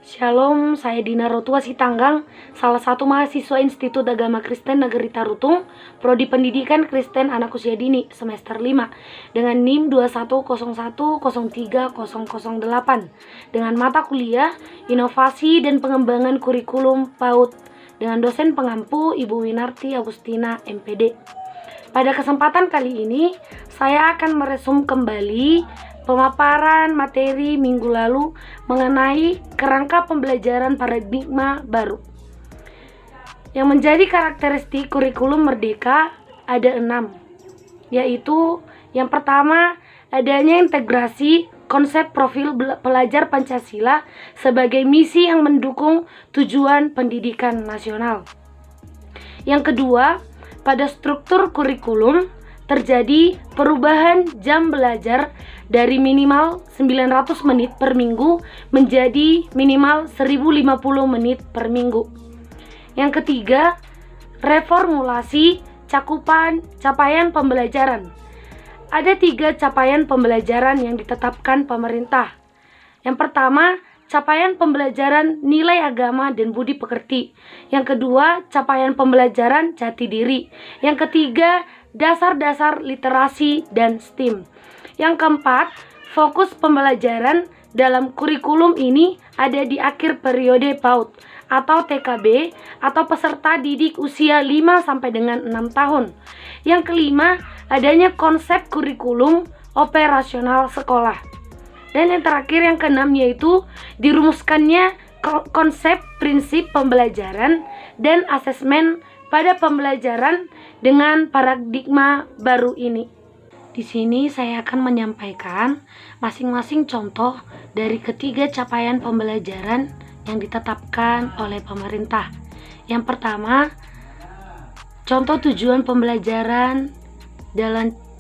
Shalom, saya Dina Rotua Sitanggang, salah satu mahasiswa Institut Agama Kristen Negeri Tarutung, Prodi Pendidikan Kristen Anak Usia Dini, semester 5, dengan NIM 2101030008, dengan mata kuliah Inovasi dan Pengembangan Kurikulum PAUD, dengan dosen pengampu Ibu Winarti Agustina, MPD. Pada kesempatan kali ini, saya akan meresum kembali pemaparan materi minggu lalu mengenai kerangka pembelajaran paradigma baru. Yang menjadi karakteristik kurikulum merdeka ada 6, yaitu yang pertama, adanya integrasi konsep profil pelajar Pancasila sebagai misi yang mendukung tujuan pendidikan nasional. Yang kedua, pada struktur kurikulum terjadi perubahan jam belajar dari minimal 900 menit per minggu menjadi minimal 1050 menit per minggu. Yang ketiga, reformulasi cakupan capaian pembelajaran. Ada 3 capaian pembelajaran yang ditetapkan pemerintah. Yang pertama, capaian pembelajaran nilai agama dan budi pekerti. Yang kedua, capaian pembelajaran jati diri. Yang ketiga, dasar-dasar literasi dan STEAM. Yang keempat, fokus pembelajaran dalam kurikulum ini ada di akhir periode PAUD atau TKB atau peserta didik usia 5 sampai dengan 6 tahun. Yang kelima, adanya konsep kurikulum operasional sekolah. Dan yang terakhir, yang keenam, yaitu dirumuskannya konsep prinsip pembelajaran dan asesmen pada pembelajaran dengan paradigma baru ini. Di sini saya akan menyampaikan masing-masing contoh dari ketiga capaian pembelajaran yang ditetapkan oleh pemerintah. Yang pertama, contoh tujuan pembelajaran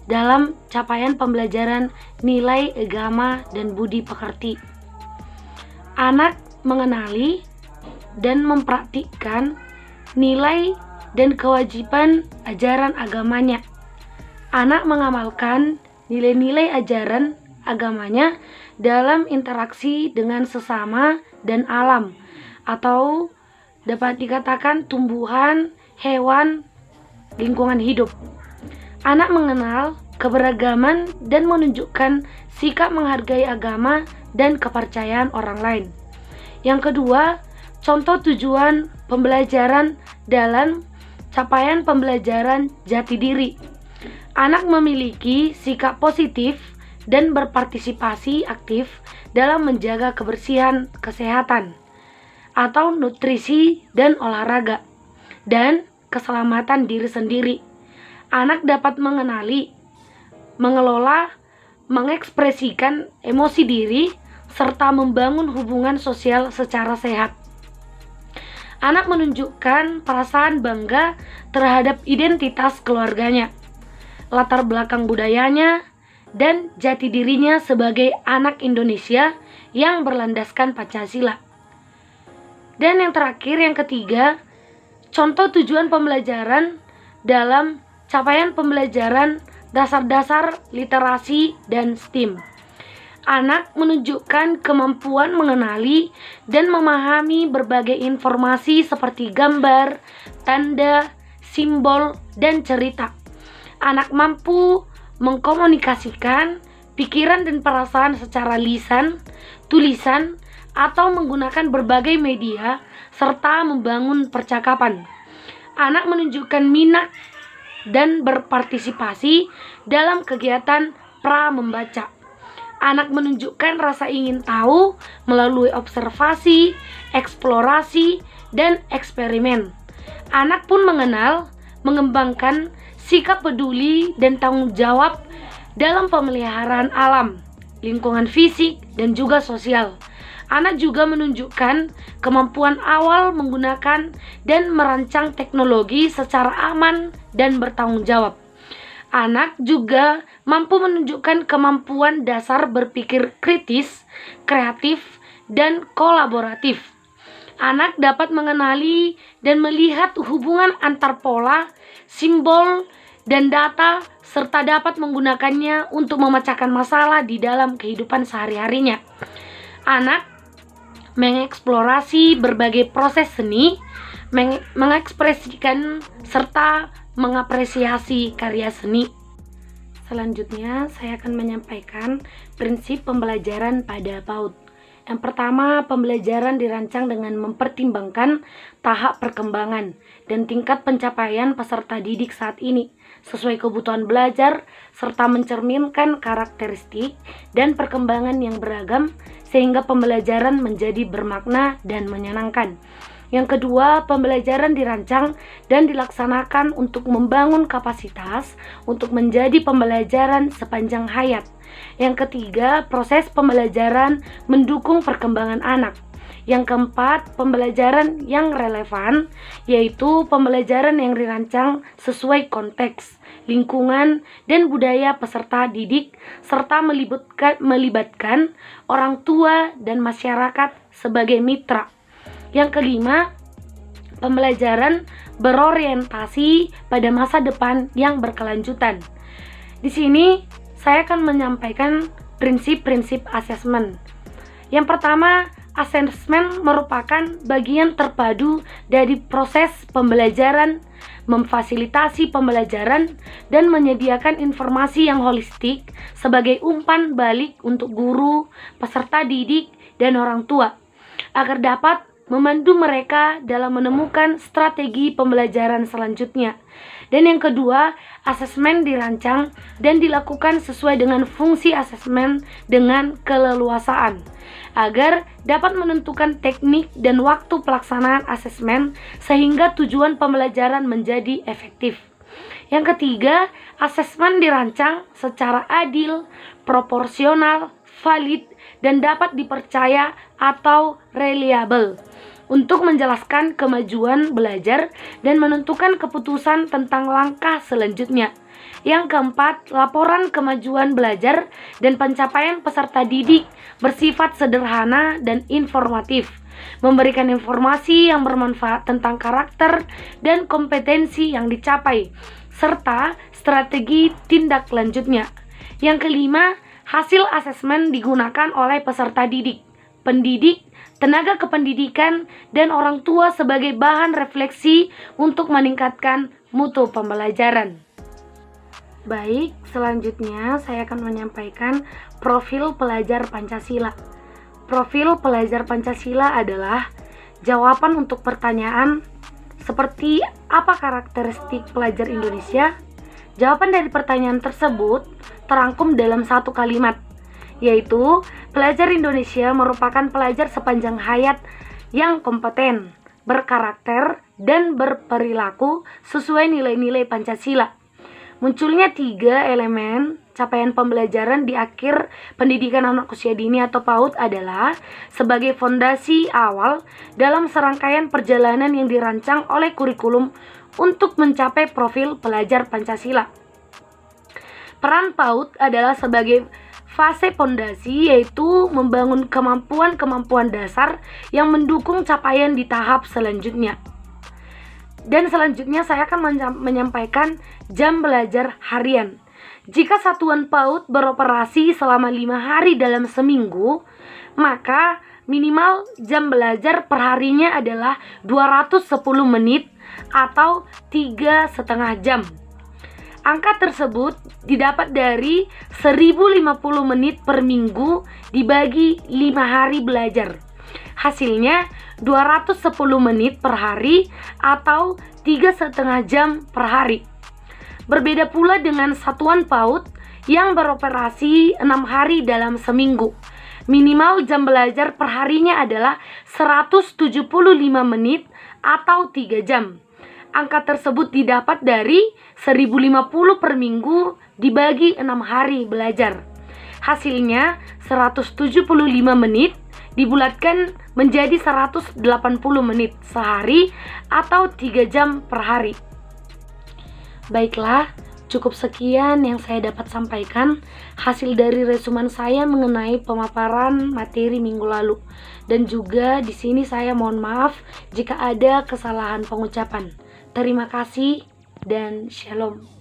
dalam capaian pembelajaran nilai agama dan budi pekerti. Anak mengenali dan mempraktikkan nilai dan kewajiban ajaran agamanya. Anak mengamalkan nilai-nilai ajaran agamanya dalam interaksi dengan sesama dan alam, atau dapat dikatakan tumbuhan, hewan, lingkungan hidup. Anak mengenal keberagaman dan menunjukkan sikap menghargai agama dan kepercayaan orang lain. Yang kedua, contoh tujuan pembelajaran dalam capaian pembelajaran jati diri. Anak memiliki sikap positif dan berpartisipasi aktif dalam menjaga kebersihan, kesehatan, atau nutrisi dan olahraga, dan keselamatan diri sendiri. Anak dapat mengenali, mengelola, mengekspresikan emosi diri, serta membangun hubungan sosial secara sehat. Anak menunjukkan perasaan bangga terhadap identitas keluarganya, latar belakang budayanya, dan jati dirinya sebagai anak Indonesia yang berlandaskan Pancasila. Dan yang terakhir, yang ketiga, contoh tujuan pembelajaran dalam capaian pembelajaran dasar-dasar literasi dan STEAM. Anak menunjukkan kemampuan mengenali dan memahami berbagai informasi seperti gambar, tanda, simbol, dan cerita. Anak mampu mengkomunikasikan pikiran dan perasaan secara lisan, tulisan, atau menggunakan berbagai media, serta membangun percakapan. Anak menunjukkan minat dan berpartisipasi dalam kegiatan pra-membaca. Anak menunjukkan rasa ingin tahu melalui observasi, eksplorasi, dan eksperimen. Anak pun mengenal, mengembangkan sikap peduli dan tanggung jawab dalam pemeliharaan alam, lingkungan fisik, dan juga sosial. Anak juga menunjukkan kemampuan awal menggunakan dan merancang teknologi secara aman dan bertanggung jawab. Anak juga mampu menunjukkan kemampuan dasar berpikir kritis, kreatif, dan kolaboratif. Anak dapat mengenali dan melihat hubungan antar pola, simbol, dan data, serta dapat menggunakannya untuk memecahkan masalah di dalam kehidupan sehari-harinya. Anak mengeksplorasi berbagai proses seni, mengekspresikan serta mengapresiasi karya seni. Selanjutnya, saya akan menyampaikan prinsip pembelajaran pada PAUD. Yang pertama, pembelajaran dirancang dengan mempertimbangkan tahap perkembangan dan tingkat pencapaian peserta didik saat ini, sesuai kebutuhan belajar, serta mencerminkan karakteristik dan perkembangan yang beragam, sehingga pembelajaran menjadi bermakna dan menyenangkan. Yang kedua, pembelajaran dirancang dan dilaksanakan untuk membangun kapasitas untuk menjadi pembelajaran sepanjang hayat. Yang ketiga, proses pembelajaran mendukung perkembangan anak. Yang keempat, pembelajaran yang relevan, yaitu pembelajaran yang dirancang sesuai konteks, lingkungan, dan budaya peserta didik, serta melibatkan orang tua dan masyarakat sebagai mitra. Yang kelima, pembelajaran berorientasi pada masa depan yang berkelanjutan. Di sini saya akan menyampaikan prinsip-prinsip asesmen. Yang pertama, asesmen merupakan bagian terpadu dari proses pembelajaran, memfasilitasi pembelajaran, dan menyediakan informasi yang holistik sebagai umpan balik untuk guru, peserta didik, dan orang tua, agar dapat memandu mereka dalam menemukan strategi pembelajaran selanjutnya. Dan yang kedua, asesmen dirancang dan dilakukan sesuai dengan fungsi asesmen dengan keleluasaan, agar dapat menentukan teknik dan waktu pelaksanaan asesmen sehingga tujuan pembelajaran menjadi efektif. Yang ketiga, asesmen dirancang secara adil, proporsional, valid, dan dapat dipercaya atau reliable untuk menjelaskan kemajuan belajar dan menentukan keputusan tentang langkah selanjutnya. Yang keempat, laporan kemajuan belajar dan pencapaian peserta didik bersifat sederhana dan informatif, memberikan informasi yang bermanfaat tentang karakter dan kompetensi yang dicapai, serta strategi tindak lanjutnya. Yang kelima, hasil asesmen digunakan oleh peserta didik, pendidik, tenaga kependidikan, dan orang tua sebagai bahan refleksi untuk meningkatkan mutu pembelajaran. Baik, selanjutnya saya akan menyampaikan profil pelajar Pancasila. Profil pelajar Pancasila adalah jawaban untuk pertanyaan seperti apa karakteristik pelajar Indonesia. Jawaban dari pertanyaan tersebut terangkum dalam satu kalimat, yaitu pelajar Indonesia merupakan pelajar sepanjang hayat yang kompeten, berkarakter, dan berperilaku sesuai nilai-nilai Pancasila. Munculnya 3 elemen capaian pembelajaran di akhir pendidikan anak usia dini atau PAUD adalah sebagai fondasi awal dalam serangkaian perjalanan yang dirancang oleh kurikulum untuk mencapai profil pelajar Pancasila. Peran PAUD adalah sebagai fase fondasi, yaitu membangun kemampuan-kemampuan dasar yang mendukung capaian di tahap selanjutnya. Dan selanjutnya saya akan menyampaikan jam belajar harian. Jika satuan PAUD beroperasi selama 5 hari dalam seminggu, maka minimal jam belajar perharinya adalah 210 menit atau 3,5 jam. Angka tersebut didapat dari 1050 menit per minggu dibagi 5 hari belajar. Hasilnya 210 menit per hari atau 3,5 jam per hari. Berbeda pula dengan satuan PAUD yang beroperasi 6 hari dalam seminggu. Minimal jam belajar perharinya adalah 175 menit atau 3 jam. Angka tersebut didapat dari 1050 per minggu dibagi 6 hari belajar. Hasilnya 175 menit dibulatkan menjadi 180 menit sehari atau 3 jam per hari. Baiklah, cukup sekian yang saya dapat sampaikan hasil dari resumen saya mengenai pemaparan materi minggu lalu. Dan juga di sini saya mohon maaf jika ada kesalahan pengucapan. Terima kasih dan shalom.